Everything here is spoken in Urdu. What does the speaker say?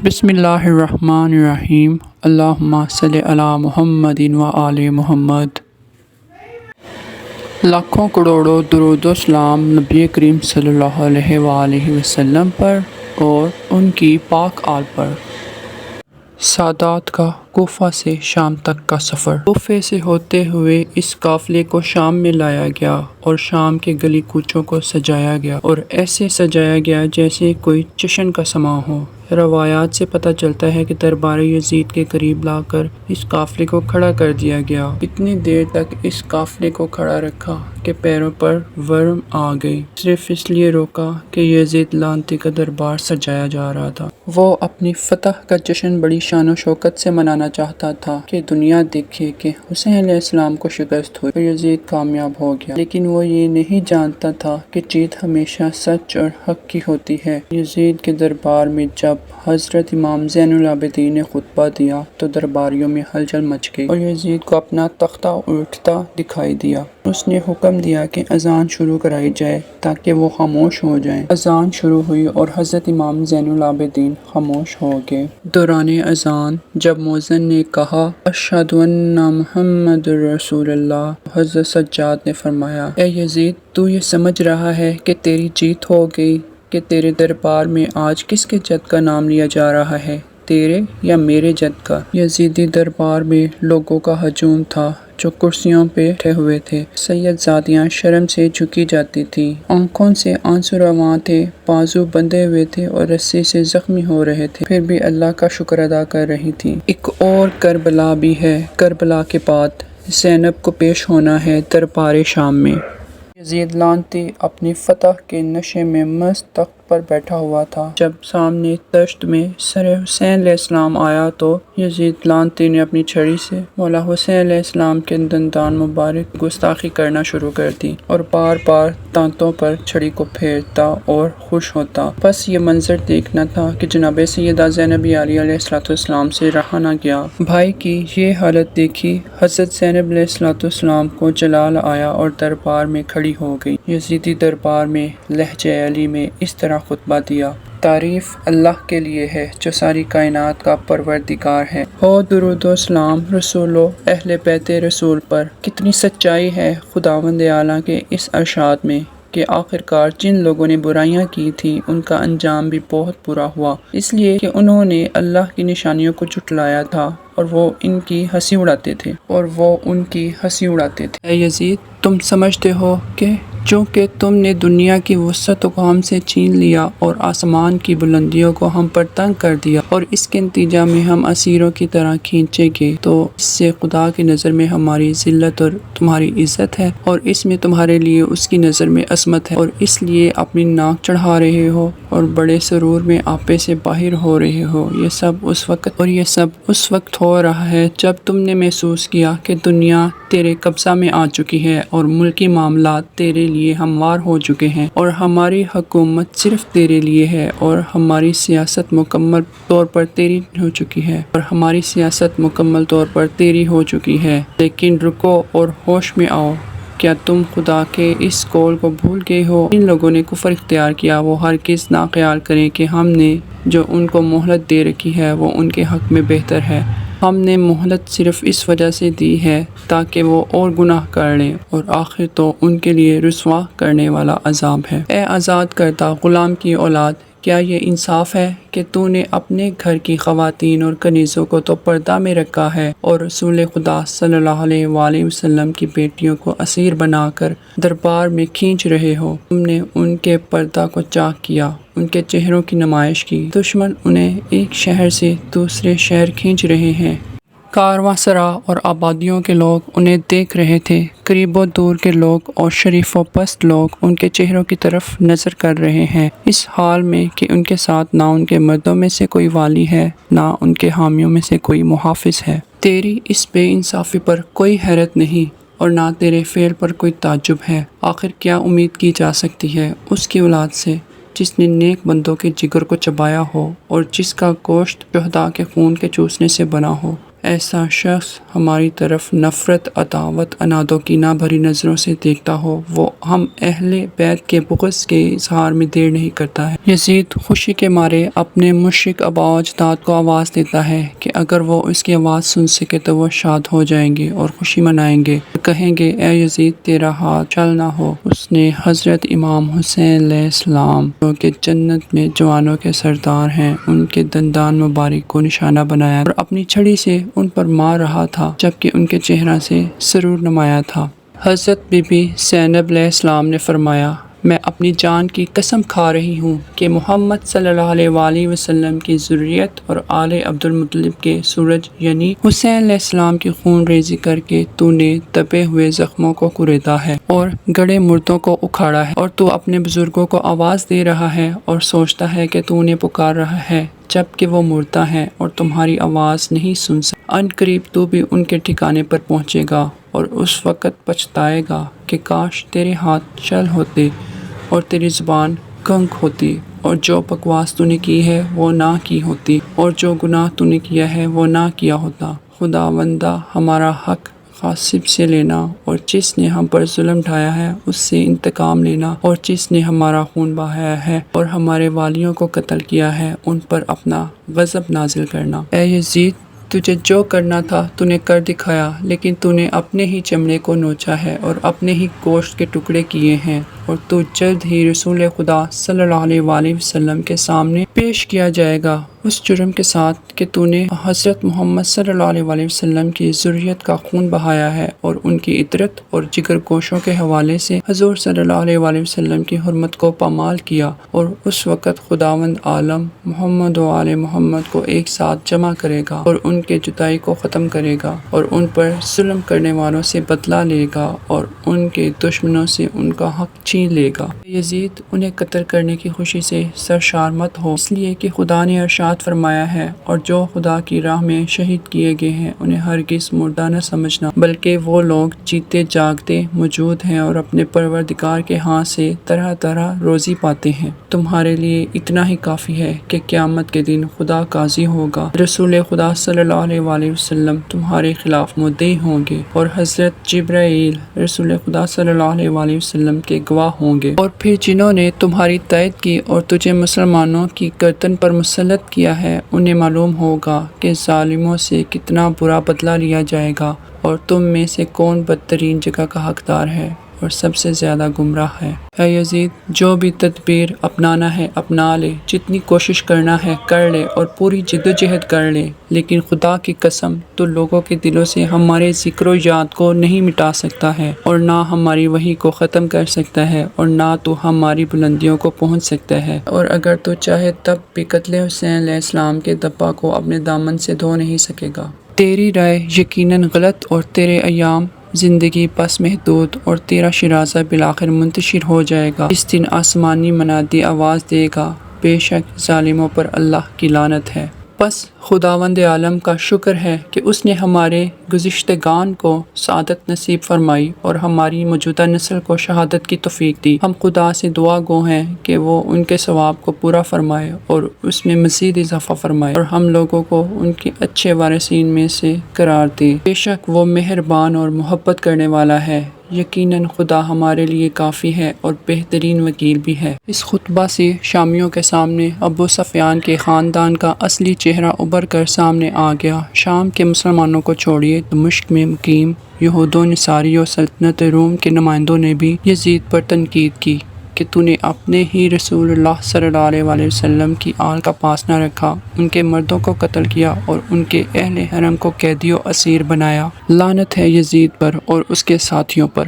بسم اللہ الرحمن الرحیم۔ اللہم صلی علی محمد و آل محمد۔ لاکھوں کروڑوں درود و سلام نبی کریم صلی اللہ علیہ وآلہ وسلم پر اور ان کی پاک آل پر۔ سادات کا کوفہ سے شام تک کا سفر۔ کوفے سے ہوتے ہوئے اس قافلے کو شام میں لایا گیا اور شام کے گلی کوچوں کو سجایا گیا اور ایسے سجایا گیا جیسے کوئی جشن کا سماں ہو۔ روایات سے پتہ چلتا ہے کہ دربار یزید کے قریب لا کر اس قافلے کو کھڑا کر دیا گیا۔ اتنی دیر تک اس قافلے کو کھڑا رکھا کہ پیروں پر ورم آ گئی، صرف اس لیے روکا کہ یزید لعنتی کا دربار سجایا جا رہا تھا۔ وہ اپنی فتح کا جشن بڑی شان و شوکت سے منانا چاہتا تھا کہ دنیا دیکھے کہ حسین علیہ السلام کو شکست ہوئی اور یزید کامیاب ہو گیا، لیکن وہ یہ نہیں جانتا تھا کہ جیت ہمیشہ سچ اور حق کی ہوتی ہے۔ یزید کے دربار میں جب حضرت امام زین العابدین نے خطبہ دیا تو درباریوں میں ہلچل مچ گئی اور یزید کو اپنا تختہ اٹھتا دکھائی دیا۔ اس نے حکم دیا کہ اذان شروع کرائی جائے تاکہ وہ خاموش ہو جائیں۔ اذان شروع ہوئی اور حضرت امام زین العابدین خاموش ہو گئے۔ دوران اذان جب مؤذن نے کہا اشہد ان محمد رسول اللہ، حضرت سجاد نے فرمایا اے یزید، تو یہ سمجھ رہا ہے کہ تیری جیت ہو گئی کہ تیرے دربار میں آج کس کے جد کا نام لیا جا رہا ہے، تیرے یا میرے جد کا؟ یزیدی دربار میں لوگوں کا ہجوم تھا جو کرسیوں پہ بیٹھے ہوئے تھے۔ سید زادیاں شرم سے جھکی جاتی تھیں، آنکھوں سے آنسو رواں تھے، بازو بندھے ہوئے تھے اور رسی سے زخمی ہو رہے تھے، پھر بھی اللہ کا شکر ادا کر رہی تھیں۔ ایک اور کربلا بھی ہے، کربلا کے بعد زینب کو پیش ہونا ہے دربار شام میں۔ یزید لعنتی اپنی فتح کے نشے میں مست تخت پر بیٹھا ہوا تھا۔ جب سامنے دشت میں سر حسین علیہ السلام آیا تو یزید لعنتی نے اپنی چھڑی سے مولا حسین علیہ السلام کے دندان مبارک گستاخی کرنا شروع کر دی اور بار بار دانتوں پر چھڑی کو پھیرتا اور خوش ہوتا۔ بس یہ منظر دیکھنا تھا کہ جناب سیدہ زینب عالیہ علیہ السلام سے رہا نہ گیا۔ بھائی کی یہ حالت دیکھی حضرت زینب علیہ السلام کو جلال آیا اور دربار میں کھڑی ہو گئی۔ یزیدی دربار میں لہجہ علی میں اس طرح خطبہ دیا: تعریف اللہ کے لیے ہے جو ساری کائنات کا پروردگار ہے۔ ہو درود و سلام رسول و اہل بیت رسول پر۔ کتنی سچائی ہے خداوند اعلیٰ کے اس ارشاد میں کہ آخرکار جن لوگوں نے برائیاں کی تھیں ان کا انجام بھی بہت برا ہوا، اس لیے کہ انہوں نے اللہ کی نشانیوں کو جھٹلایا تھا اور وہ ان کی ہنسی اڑاتے تھے۔ اے یزید، تم سمجھتے ہو کہ چونکہ تم نے دنیا کی وسعتوں کو ہم سے چھین لیا اور آسمان کی بلندیوں کو ہم پر تنگ کر دیا اور اس کے نتیجہ میں ہم اسیروں کی طرح کھینچے گئے، تو اس سے خدا کی نظر میں ہماری ذلت اور تمہاری عزت ہے اور اس میں تمہارے لیے اس کی نظر میں عظمت ہے، اور اس لیے اپنی ناک چڑھا رہے ہو اور بڑے سرور میں آپے سے باہر ہو رہے ہو۔ یہ سب اس وقت ہو رہا ہے جب تم نے محسوس کیا کہ دنیا تیرے قبضہ میں آ چکی ہے اور ملکی معاملات تیرے لیے ہموار ہو چکے ہیں اور ہماری حکومت صرف تیرے لیے ہے اور ہماری سیاست مکمل طور پر تیری ہو چکی ہے۔ لیکن رکو اور ہوش میں آؤ، کیا تم خدا کے اس قول کو بھول گئے ہو؟ جن لوگوں نے کفر اختیار کیا وہ ہرگز نہ خیال کریں کہ ہم نے جو ان کو مہلت دے رکھی ہے وہ ان کے حق میں بہتر ہے۔ ہم نے مہلت صرف اس وجہ سے دی ہے تاکہ وہ اور گناہ کر لیں، اور آخر تو ان کے لیے رسوا کرنے والا عذاب ہے۔ اے آزاد کردہ غلام کی اولاد، کیا یہ انصاف ہے کہ تو نے اپنے گھر کی خواتین اور کنیزوں کو تو پردہ میں رکھا ہے اور رسول خدا صلی اللہ علیہ وآلہ وسلم کی بیٹیوں کو اسیر بنا کر دربار میں کھینچ رہے ہو؟ تم نے ان کے پردہ کو چاک کیا، ان کے چہروں کی نمائش کی۔ دشمن انہیں ایک شہر سے دوسرے شہر کھینچ رہے ہیں، کارواں سرا اور آبادیوں کے لوگ انہیں دیکھ رہے تھے، قریب و دور کے لوگ اور شریف و پست لوگ ان کے چہروں کی طرف نظر کر رہے ہیں، اس حال میں کہ ان کے ساتھ نہ ان کے مردوں میں سے کوئی والی ہے نہ ان کے حامیوں میں سے کوئی محافظ ہے۔ تیری اس بے انصافی پر کوئی حیرت نہیں اور نہ تیرے فعل پر کوئی تعجب ہے۔ آخر کیا امید کی جا سکتی ہے اس کی اولاد سے جس نے نیک بندوں کے جگر کو چبایا ہو اور جس کا گوشت شہداء کے خون کے چوسنے سے بنا ہو؟ ایسا شخص ہماری طرف نفرت، عداوت، عناد و کینہ بھری نظروں سے دیکھتا ہو، وہ ہم اہل بیت کے بغض کے اظہار میں دیر نہیں کرتا ہے۔ یزید خوشی کے مارے اپنے مشرک آبا و اجداد کو آواز دیتا ہے کہ اگر وہ اس کی آواز سن سکے تو وہ شاد ہو جائیں گے اور خوشی منائیں گے اور کہیں گے اے یزید تیرا ہاتھ چل نہ ہو۔ اس نے حضرت امام حسین علیہ السلام جو کہ جنت میں جوانوں کے سردار ہیں، ان کے دندان مبارک کو نشانہ بنایا اور اپنی چھڑی سے ان پر مار رہا تھا جبکہ ان کے چہرہ سے سرور نمایاں تھا۔ حضرت بی بی زینب علیہ السلام نے فرمایا میں اپنی جان کی قسم کھا رہی ہوں کہ محمد صلی اللہ علیہ وآلہ وسلم کی ذریت اور آل عبد المطلب کے سورج یعنی حسین علیہ السلام کی خون ریزی کر کے تو نے دبے ہوئے زخموں کو کریدا ہے اور گڑے مردوں کو اکھاڑا ہے، اور تو اپنے بزرگوں کو آواز دے رہا ہے اور سوچتا ہے کہ تو انہیں پکار رہا ہے جبکہ وہ مردہ ہیں اور تمہاری آواز نہیں سن سکتا۔ ان قریب تو بھی ان کے ٹھکانے پر پہنچے گا اور اس وقت پچھتائے گا کہ کاش تیرے ہاتھ چل ہوتے اور تیری زبان کنگ ہوتی، اور جو بکواس تو نے کی ہے وہ نہ کی ہوتی، اور جو گناہ تو نے کیا ہے وہ نہ کیا ہوتا۔ خداوندہ ہمارا حق غاصب سے لینا اور جس نے ہم پر ظلم ڈھایا ہے اس سے انتقام لینا، اور جس نے ہمارا خون بہایا ہے اور ہمارے والیوں کو قتل کیا ہے ان پر اپنا غضب نازل کرنا۔ اے یزید تجھے جو کرنا تھا تو نے کر دکھایا، لیکن تو نے اپنے ہی چمڑے کو نوچا ہے اور اپنے ہی گوشت کے ٹکڑے کیے ہیں، اور تو جلد ہی رسول خدا صلی اللہ علیہ وآلہ وسلم کے سامنے پیش کیا جائے گا اس جرم کے ساتھ کہ تو نے حضرت محمد صلی اللہ علیہ وآلہ وسلم کی ذریت کا خون بہایا ہے اور ان کی عطرت اور جگر گوشوں کے حوالے سے حضور صلی اللہ علیہ وآلہ وسلم کی حرمت کو پامال کیا، اور اس وقت خداوند عالم محمد و آل محمد کو ایک ساتھ جمع کرے گا اور ان کے جدائی کو ختم کرے گا اور ان پر ظلم کرنے والوں سے بدلہ لے گا اور ان کے دشمنوں سے ان کا حق چھین لے گا۔ یزید انہیں قتل کرنے کی خوشی سے سرشار مت ہو، اس لیے کہ خدا نے ارشاد فرمایا ہے اور جو خدا کی راہ میں شہید کیے گئے ہیں انہیں ہرگز مردہ نہ سمجھنا، بلکہ وہ لوگ جیتے جاگتے موجود ہیں اور اپنے پروردگار کے ہاں سے طرح طرح روزی پاتے ہیں۔ تمہارے لیے اتنا ہی کافی ہے کہ قیامت کے دن خدا قاضی ہوگا، رسول خدا صلی اللہ علیہ وآلہ وسلم تمہارے خلاف مدعی ہوں گے اور حضرت جبرائیل رسول خدا صلی اللہ علیہ وآلہ وسلم کے گواہ ہوں گے، اور پھر جنہوں نے تمہاری تائید کی اور تجھے مسلمانوں کی گردن پر مسلط کیا ہے انہیں معلوم ہوگا کہ ظالموں سے کتنا برا بدلہ لیا جائے گا، اور تم میں سے کون بدترین جگہ کا حقدار ہے اور سب سے زیادہ گمراہ ہے۔ اے یزید جو بھی تدبیر اپنانا ہے اپنا لے، جتنی کوشش کرنا ہے کر لے اور پوری جدوجہد کر لے، لیکن خدا کی قسم تو لوگوں کے دلوں سے ہمارے ذکر و یاد کو نہیں مٹا سکتا ہے اور نہ ہماری وحی کو ختم کر سکتا ہے اور نہ تو ہماری بلندیوں کو پہنچ سکتا ہے، اور اگر تو چاہے تب بھی قتل حسین علیہ السلام کے دبا کو اپنے دامن سے دھو نہیں سکے گا۔ تیری رائے یقیناً غلط اور تیرے ایام زندگی بس محدود، اور تیرا شرازہ بالآخر منتشر ہو جائے گا۔ اس دن آسمانی منادی آواز دے گا بے شک ظالموں پر اللہ کی لعنت ہے۔ بس خداوند عالم کا شکر ہے کہ اس نے ہمارے گزشتگان کو سعادت نصیب فرمائی اور ہماری موجودہ نسل کو شہادت کی توفیق دی۔ ہم خدا سے دعا گو ہیں کہ وہ ان کے ثواب کو پورا فرمائے اور اس میں مزید اضافہ فرمائے اور ہم لوگوں کو ان کے اچھے وارثین میں سے قرار دے۔ بے شک وہ مہربان اور محبت کرنے والا ہے۔ یقیناً خدا ہمارے لیے کافی ہے اور بہترین وکیل بھی ہے۔ اس خطبہ سے شامیوں کے سامنے ابو سفیان کے خاندان کا اصلی چہرہ ابھر کر سامنے آ گیا۔ شام کے مسلمانوں کو چھوڑیے، دمشق میں مقیم یہود و نصاری و سلطنت روم کے نمائندوں نے بھی یزید پر تنقید کی کہ تو نے اپنے ہی رسول اللہ صلی اللہ علیہ وآلہ وسلم کی آل کا پاس نہ رکھا، ان کے مردوں کو قتل کیا اور ان کے اہل حرم کو قیدی و اسیر بنایا۔ لعنت ہے یزید پر اور اس کے ساتھیوں پر۔